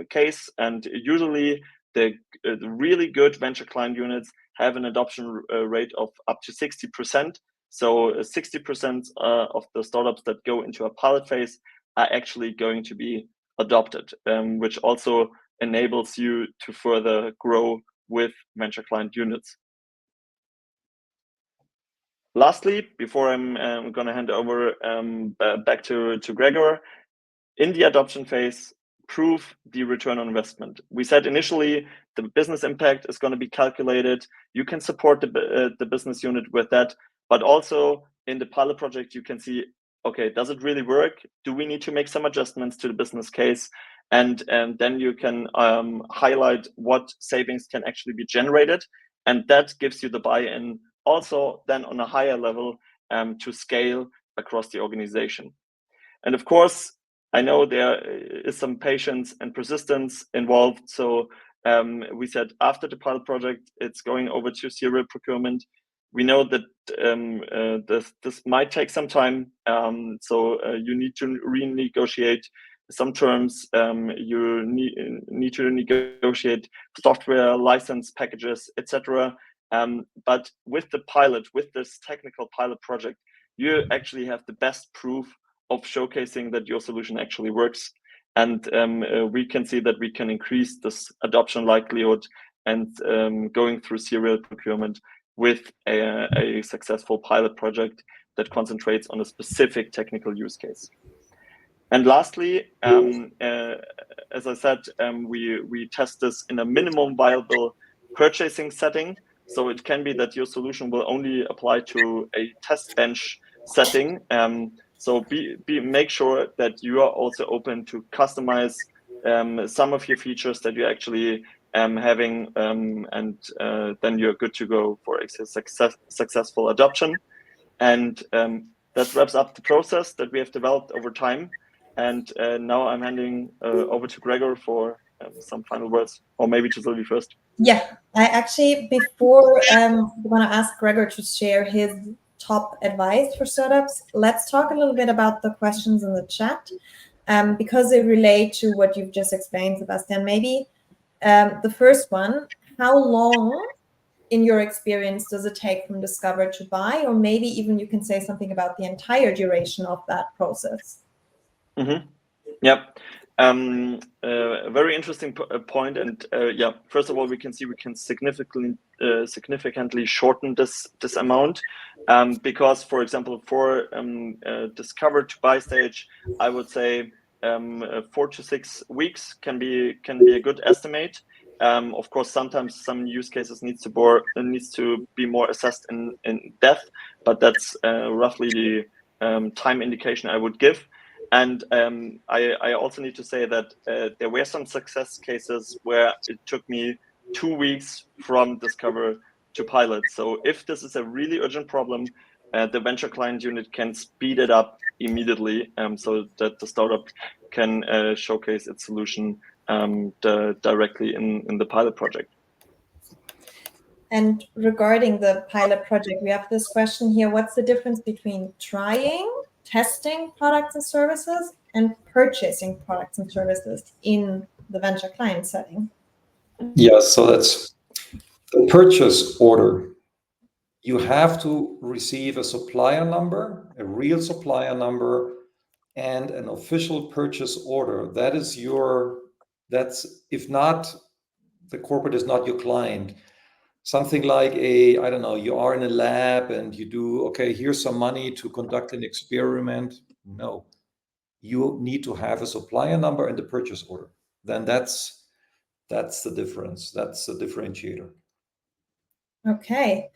case. And usually the really good venture client units have an adoption rate of up to 60%. So 60% of the startups that go into a pilot phase are actually going to be adopted, which also enables you to further grow with venture client units. Lastly, before I'm going to hand over back to Gregor, in the adoption phase, prove the return on investment. We said initially the business impact is going to be calculated. You can support the business unit with that, but also in the pilot project, you can see, okay, does it really work? Do we need to make some adjustments to the business case? And then you can highlight what savings can actually be generated. And that gives you the buy-in also then on a higher level to scale across the organization. And of course, I know there is some patience and persistence involved. So we said after the pilot project, it's going over to serial procurement. We know that this might take some time. So you need to renegotiate some terms. You need to negotiate software license packages, etc. But with the pilot, with this technical pilot project, you actually have the best proof of showcasing that your solution actually works. And we can see that we can increase this adoption likelihood and going through serial procurement with a successful pilot project that concentrates on a specific technical use case. And lastly, as I said, we test this in a minimum viable purchasing setting. So it can be that your solution will only apply to a test bench setting. So make sure that you are also open to customize some of your features that you're actually having, and then you're good to go for a successful adoption. And that wraps up the process that we have developed over time. And now I'm handing over to Gregor for some final words, or maybe to Sylvie first. Yeah, I actually, before I want to ask Gregor to share his top advice for startups, let's talk a little bit about the questions in the chat, because they relate to what you've just explained, Sebastian. Maybe the first one, how long in your experience does it take from discover to buy? Or maybe even you can say something about the entire duration of that process. Mm-hmm. Yep. A very interesting point. And yeah, first of all, we can see we can significantly shorten this amount, because, for example, for discover to buy stage, I would say 4 to 6 weeks can be a good estimate. Of course, sometimes some use cases needs to be more assessed in depth, but that's roughly the time indication I would give. And I also need to say that there were some success cases where it took me 2 weeks from discover to pilot. So if this is a really urgent problem, the venture client unit can speed it up immediately, so that the startup can showcase its solution directly in the pilot project. And regarding the pilot project, we have this question here: what's the difference between testing products and services and purchasing products and services in the venture client setting? Yes, so that's the purchase order. You have to receive a supplier number, a real supplier number, and an official purchase order. That's if not, the corporate is not your client. something like I don't know, you are in a lab and you do, okay, here's some money to conduct an experiment. No, you need to have a supplier number and a purchase order. Then that's the difference. That's the differentiator. Okay.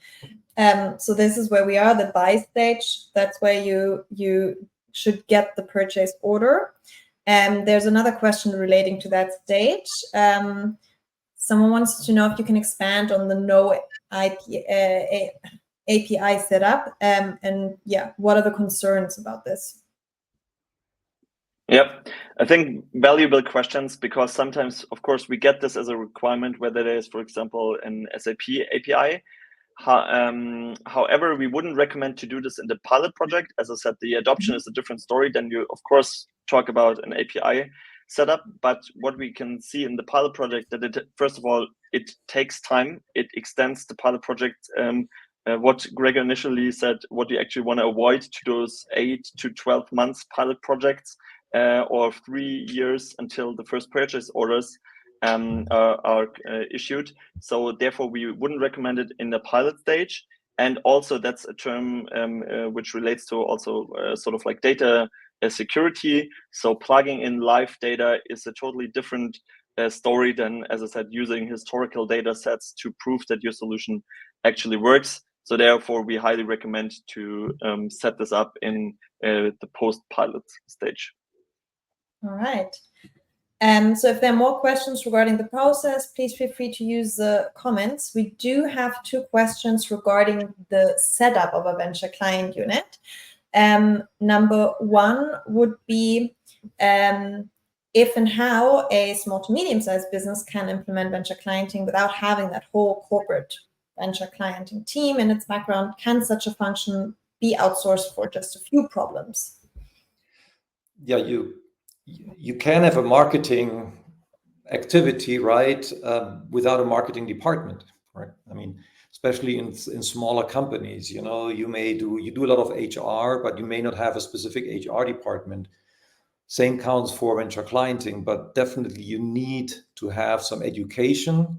So this is where we are, the buy stage. That's where you should get the purchase order. There's another question relating to that stage. Someone wants to know if you can expand on the no API setup, and yeah, what are the concerns about this? Yep, I think valuable questions, because sometimes, of course, we get this as a requirement, whether there is, for example, an SAP API. However, we wouldn't recommend to do this in the pilot project. As I said, the adoption is a different story. Then you, of course, talk about an API setup. But what we can see in the pilot project, that it, first of all, it takes time. It extends the pilot project. What Gregor initially said, what you actually want to avoid to those 8 to 12 months pilot projects, or 3 years until the first purchase orders are issued. So therefore, we wouldn't recommend it in the pilot stage. And also, that's a term which relates to also sort of like data security. So plugging in live data is a totally different story than, as I said, using historical data sets to prove that your solution actually works. So therefore, we highly recommend to set this up in the post-pilot stage. All right. So if there are more questions regarding the process, please feel free to use the comments. We do have 2 questions regarding the setup of a venture client unit. Number 1 would be if and how a small to medium-sized business can implement venture clienting without having that whole corporate venture clienting team in its background. Can such a function be outsourced for just a few problems? Yeah, you can have a marketing activity, right, without a marketing department, right? I mean, especially in smaller companies, you know, you do a lot of HR, but you may not have a specific HR department. Same counts for venture clienting, but definitely you need to have some education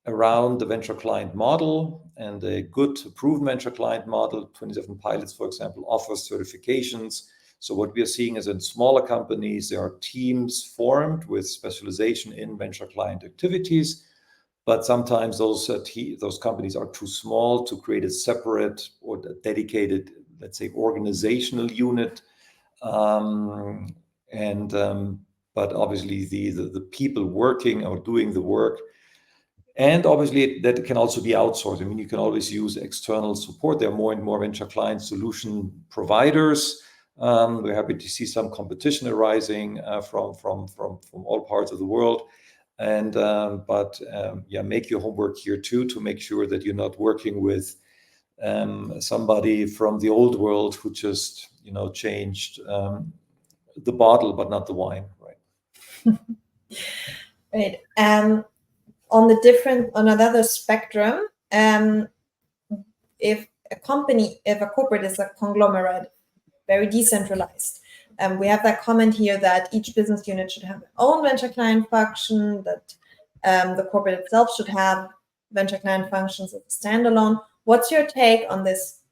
around the venture client model, and a good proven venture client model, 27 Pilots, for example, offers certifications. So what we are seeing is in smaller companies, there are teams formed with specialization in venture client activities, but sometimes those companies are too small to create a separate or dedicated, let's say, organizational unit. But obviously the people working or doing the work, and obviously that can also be outsourced. I mean, you can always use external support. There are more and more venture client solution providers. We're happy to see some competition arising from all parts of the world. And yeah, make your homework here too, to make sure that you're not working with somebody from the old world who just, you know, changed the bottle but not the wine, right? Right. On another spectrum, if a corporate is a conglomerate, very decentralized, we have that comment here that each business unit should have their own venture client function, that the corporate itself should have venture client functions as a standalone. What's your take on this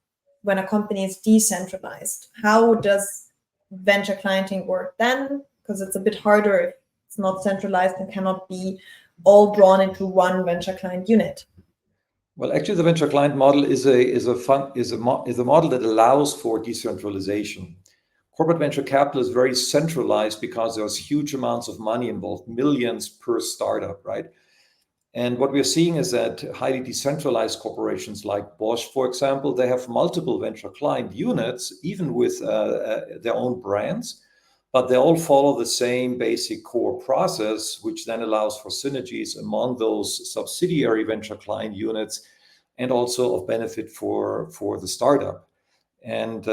when a company is decentralized? How does venture clienting work then? Because it's a bit harder if it's not centralized and cannot be all drawn into one venture client unit. Well, actually, the venture client model is a model that allows for decentralization. Corporate venture capital is very centralized because there's huge amounts of money involved, millions per startup, right? And what we're seeing is that highly decentralized corporations like Bosch, for example, they have multiple venture client units, even with their own brands, but they all follow the same basic core process, which then allows for synergies among those subsidiary venture client units, and also of benefit for the startup. And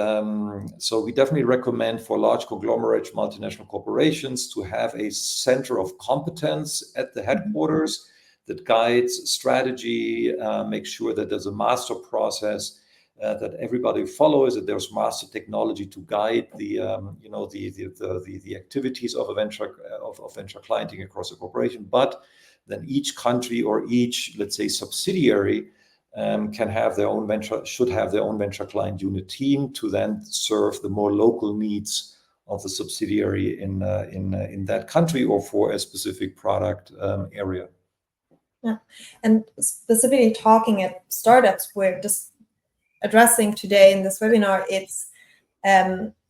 so we definitely recommend for large conglomerates, multinational corporations, to have a center of competence at the headquarters that guides strategy, makes sure that there's a master process, that everybody follows, that there's master technology to guide the activities of a venture clienting across a corporation. But then each country or each, let's say, subsidiary can have their own should have their own venture client unit team to then serve the more local needs of the subsidiary in that country or for a specific product area. Yeah, and specifically talking at startups, we're just addressing today in this webinar,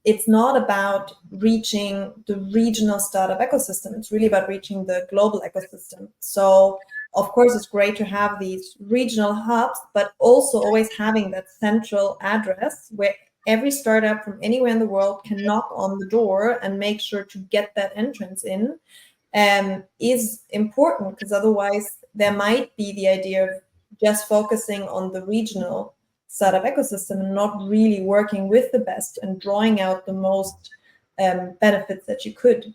it's not about reaching the regional startup ecosystem. It's really about reaching the global ecosystem. So of course, it's great to have these regional hubs, but also always having that central address where every startup from anywhere in the world can knock on the door and make sure to get that entrance in is important, because otherwise there might be the idea of just focusing on the regional startup ecosystem and not really working with the best and drawing out the most benefits that you could.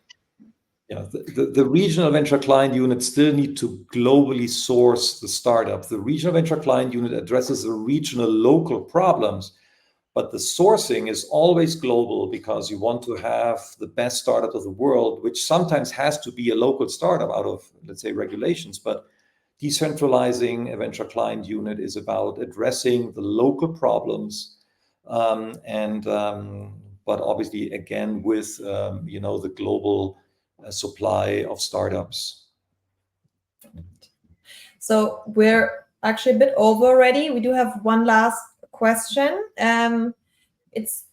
Yeah, the regional venture client unit still need to globally source the startup. The regional venture client unit addresses the regional local problems, but the sourcing is always global because you want to have the best startup of the world, which sometimes has to be a local startup out of, let's say, regulations. But decentralizing a venture client unit is about addressing the local problems, but obviously again with the global supply of startups. So we're actually a bit over already. We do have one last question. It's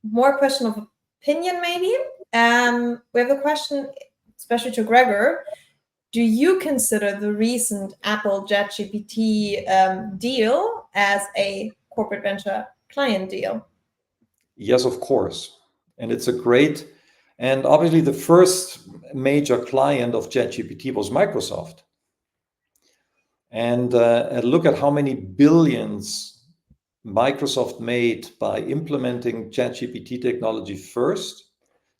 more a question of opinion, maybe. We have a question, especially to Gregor. Do you consider the recent Apple ChatGPT deal as a corporate venture client deal? Yes, of course. And it's a great, and obviously the first major client of ChatGPT was Microsoft. And look at how many billions Microsoft made by implementing ChatGPT technology first,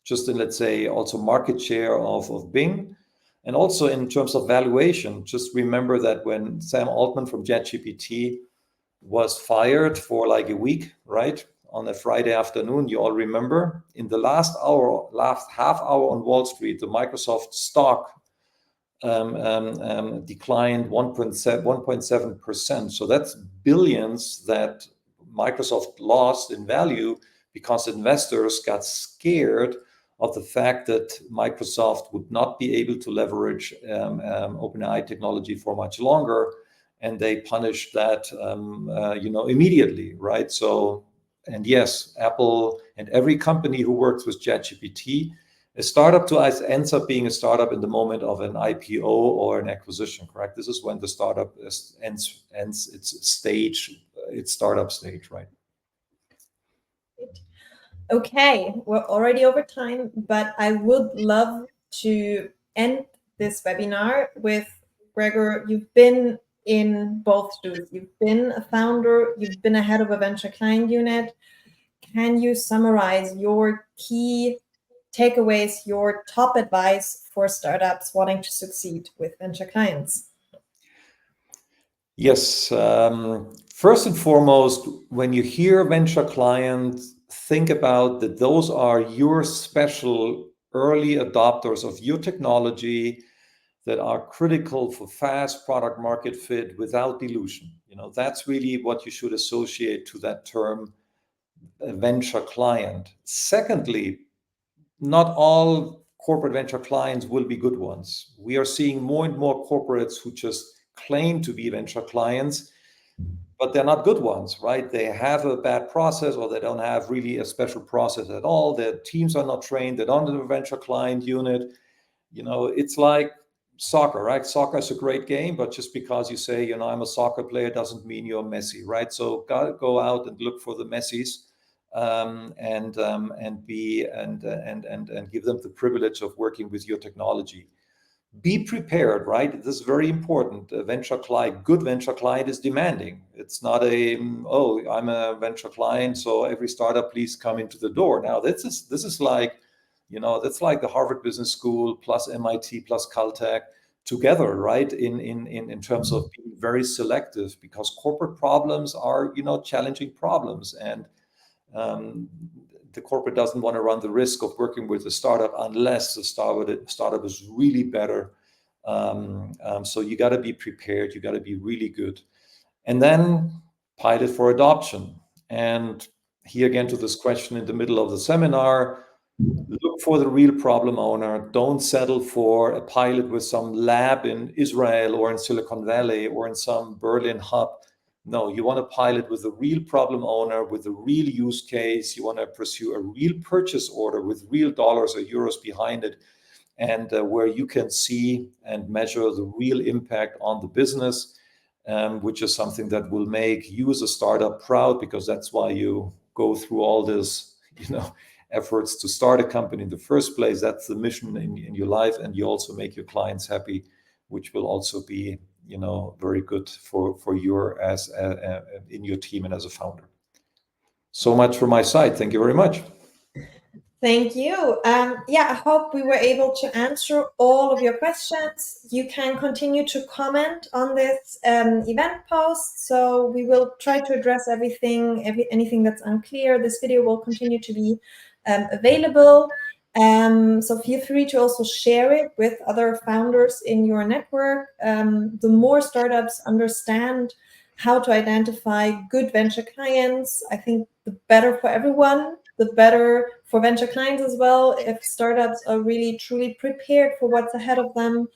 just in, let's say, also market share of Bing. And also in terms of valuation, just remember that when Sam Altman from ChatGPT was fired for like a week, right? On a Friday afternoon, you all remember, in the last half hour on Wall Street, the Microsoft stock declined 1.7%. So that's billions that Microsoft lost in value because investors got scared of the fact that Microsoft would not be able to leverage OpenAI technology for much longer, and they punished that immediately, right? So, and yes, Apple and every company who works with ChatGPT, a startup to us ends up being a startup in the moment of an IPO or an acquisition, correct? This is when the startup ends its startup stage, right? Okay, we're already over time, but I would love to end this webinar with Gregor. You've been in both shoes. You've been a founder, you've been a head of a venture client unit. Can you summarize your key takeaways, your top advice for startups wanting to succeed with venture clients? Yes. First and foremost, when you hear venture client, think about that those are your special early adopters of your technology that are critical for fast product market fit without dilution. That's really what you should associate to that term, venture client. Secondly, not all corporate venture clients will be good ones. We are seeing more and more corporates who just claim to be venture clients, but they're not good ones, right? They have a bad process, or they don't have really a special process at all. Their teams are not trained. They don't have a venture client unit. It's like soccer, right? Soccer is a great game, but just because you say, I'm a soccer player doesn't mean you're Messi, right? So go out and look for the Messis. And give them the privilege of working with your technology. Be prepared, right? This is very important. A good venture client is demanding. It's not I'm a venture client, so every startup please come into the door. Now this is like, that's like the Harvard Business School plus MIT plus Caltech together, right? In terms of being very selective, because corporate problems are, challenging problems, and the corporate doesn't want to run the risk of working with a startup unless the startup is really better So you got to be prepared. You got to be really good. And then pilot for adoption. And here again to this question in the middle of the seminar, look for the real problem owner. Don't settle for a pilot with some lab in Israel or in Silicon Valley or in some Berlin hub. No, you want to pilot with a real problem owner, with a real use case. You want to pursue a real purchase order with real dollars or euros behind it, and where you can see and measure the real impact on the business, which is something that will make you as a startup proud, because that's why you go through all this, efforts to start a company in the first place. That's the mission in your life, and you also make your clients happy, which will also be, very good for your as in your team and as a founder. So much from my side. Thank you very much. Thank you. I hope we were able to answer all of your questions. You can continue to comment on this event post. So we will try to address anything that's unclear. This video will continue to be available. So feel free to also share it with other founders in your network. The more startups understand how to identify good venture clients, I think the better for everyone, the better for venture clients as well, if startups are really truly prepared for what's ahead of them.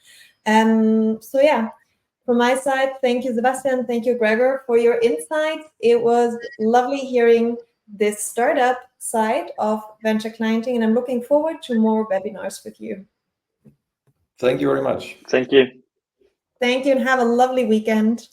From my side, thank you, Sebastian. Thank you, Gregor, for your insights. It was lovely hearing this startup side of venture clienting, and I'm looking forward to more webinars with you. Thank you very much. Thank you. Thank you, and have a lovely weekend.